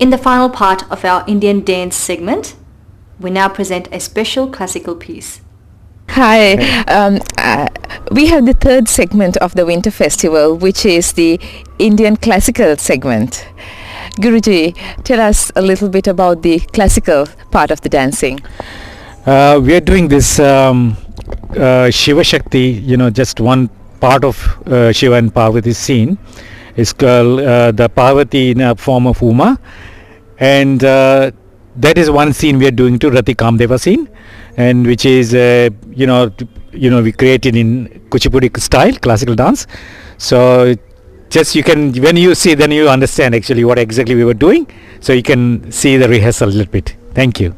In the final part of our Indian dance segment, we now present a special classical piece. Hi, we have the third segment of the Winter Festival, which is the Indian classical segment. Guruji, tell us a little bit about the classical part of the dancing. We are doing this Shiva Shakti, just one part of Shiva and Parvati scene. It's called the Parvati in a form of Uma, and that is one scene we are doing to Rati Kamdeva scene, and which is we created in Kuchipudi style, classical dance. So just when you see, then you understand actually what exactly we were doing. So you can see the rehearsal a little bit. Thank you.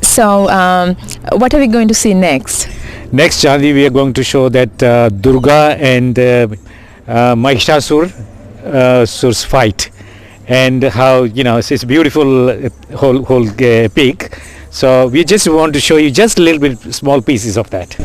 So, what are we going to see next? Next, Chandni, we are going to show that Durga and Mahishasura's fight, and how it's a beautiful whole peak. So we just want to show you just a little bit small pieces of that.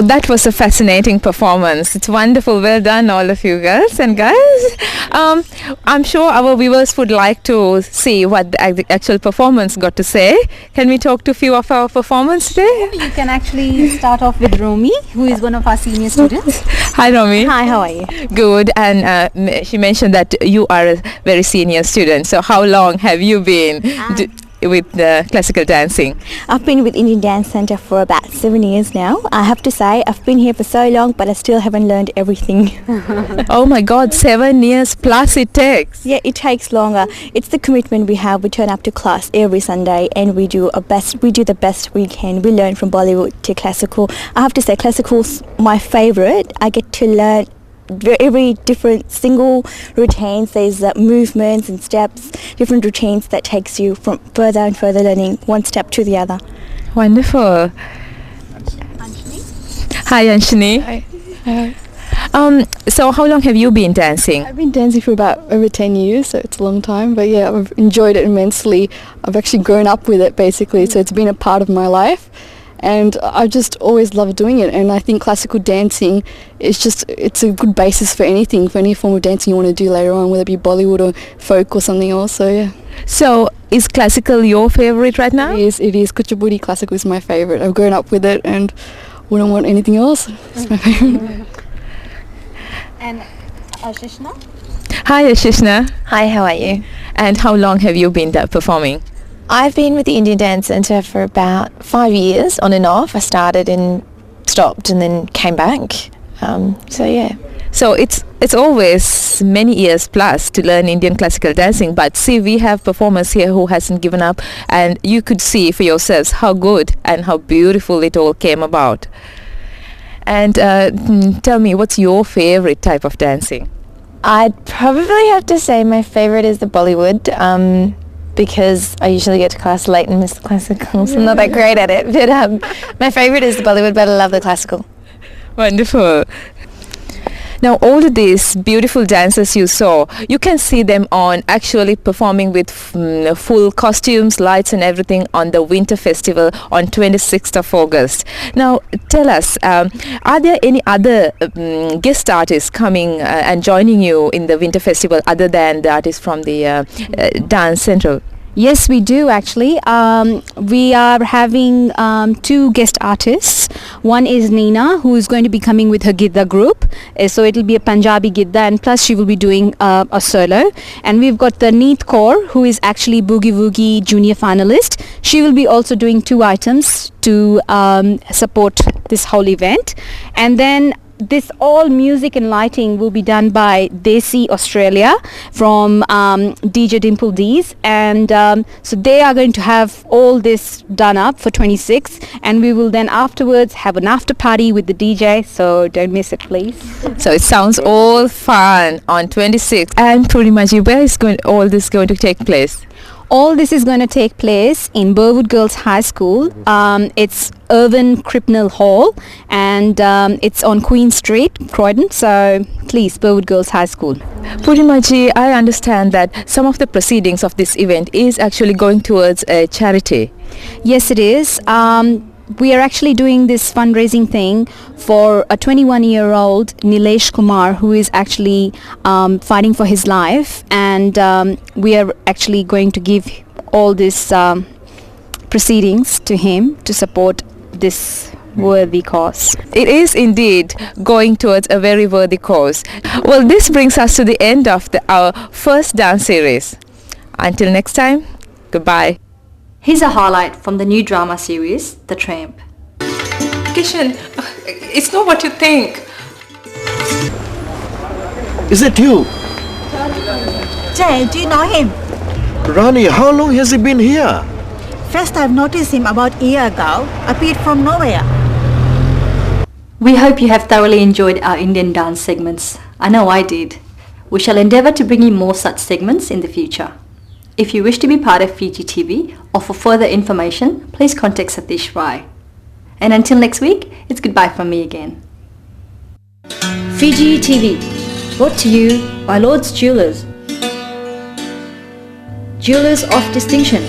Now that was a fascinating performance. It's wonderful. Well done, all of you girls and guys. I'm sure our viewers would like to see what the actual performance got to say. Can we talk to a few of our performers today? You can actually start off with Romy, who is one of our senior students. Hi, Romy. Hi, how are you? Good. And she mentioned that you are a very senior student. So how long have you been with classical dancing? I've been with Indian Dance Centre for about 7 years now. I have to say I've been here for so long, but I still haven't learned everything. Oh my God, 7 years plus it takes. Yeah, it takes longer. It's the commitment we have. We turn up to class every Sunday and we do the best we can. We learn from Bollywood to classical. I have to say classical's my favourite. I get to learn every different single routines. There's movements and steps, different routines that takes you from further and further learning one step to the other. Wonderful. Hi Anshini. Hi. So how long have you been dancing? I've been dancing for about over 10 years, so it's a long time. But yeah, I've enjoyed it immensely. I've actually grown up with it basically, so it's been a part of my life. And I just always loved doing it, and I think classical dancing it's a good basis for anything, for any form of dancing you want to do later on, whether it be Bollywood or folk or something else. So yeah. So is classical your favorite right now? It is. Kuchipudi classical is my favorite. I've grown up with it and wouldn't want anything else. It's my favorite. And Ashishna? Hi Ashishna. Hi, how are you? And how long have you been performing? I've been with the Indian Dance Centre for about 5 years, on and off. I started and stopped and then came back. So yeah. So it's always many years plus to learn Indian classical dancing, but see, we have performers here who hasn't given up, and you could see for yourselves how good and how beautiful it all came about. And tell me, what's your favorite type of dancing? I'd probably have to say my favourite is the Bollywood, because I usually get to class late and miss the classical, so I'm not that great at it. But my favourite is the Bollywood, but I love the classical. Wonderful. Now all of these beautiful dancers you saw, you can see them on actually performing with full costumes, lights and everything on the Winter Festival on 26th of August. Now tell us, are there any other guest artists coming and joining you in the Winter Festival other than the artists from the Dance Central? Yes, we do actually. We are having 2 guest artists. One is Nina, who is going to be coming with her Gidda group. So it'll be a Punjabi Gidda, and plus she will be doing a solo. And we've got the Neet Kaur, who is actually Boogie Woogie junior finalist. She will be also doing 2 items to support this whole event. And then this all music and lighting will be done by Desi Australia from DJ Dimple D's, and so they are going to have all this done up for 26, and we will then afterwards have an after party with the DJ, so don't miss it please. So it sounds all fun on 26th. And Purimaji, where is all this going to take place? All this is going to take place in Burwood Girls High School. It's Irvin Cripnell Hall, and it's on Queen Street, Croydon. So please, Burwood Girls High School. Purimaji, I understand that some of the proceedings of this event is actually going towards a charity. Yes, it is. We are actually doing this fundraising thing for a 21-year-old Nilesh Kumar, who is actually fighting for his life, and we are actually going to give all this proceedings to him to support this worthy cause. It is indeed going towards a very worthy cause. Well, this brings us to the end of our first dance series. Until next time, goodbye. Here's a highlight from the new drama series, The Tramp. Kishan, it's not what you think. Is it you? Jay, do you know him? Rani, how long has he been here? First I've noticed him about a year ago, appeared from nowhere. We hope you have thoroughly enjoyed our Indian dance segments. I know I did. We shall endeavour to bring you more such segments in the future. If you wish to be part of Fiji TV or for further information, please contact Satish Rai. And until next week, it's goodbye from me again. Fiji TV, brought to you by Lord's Jewellers. Jewellers of distinction.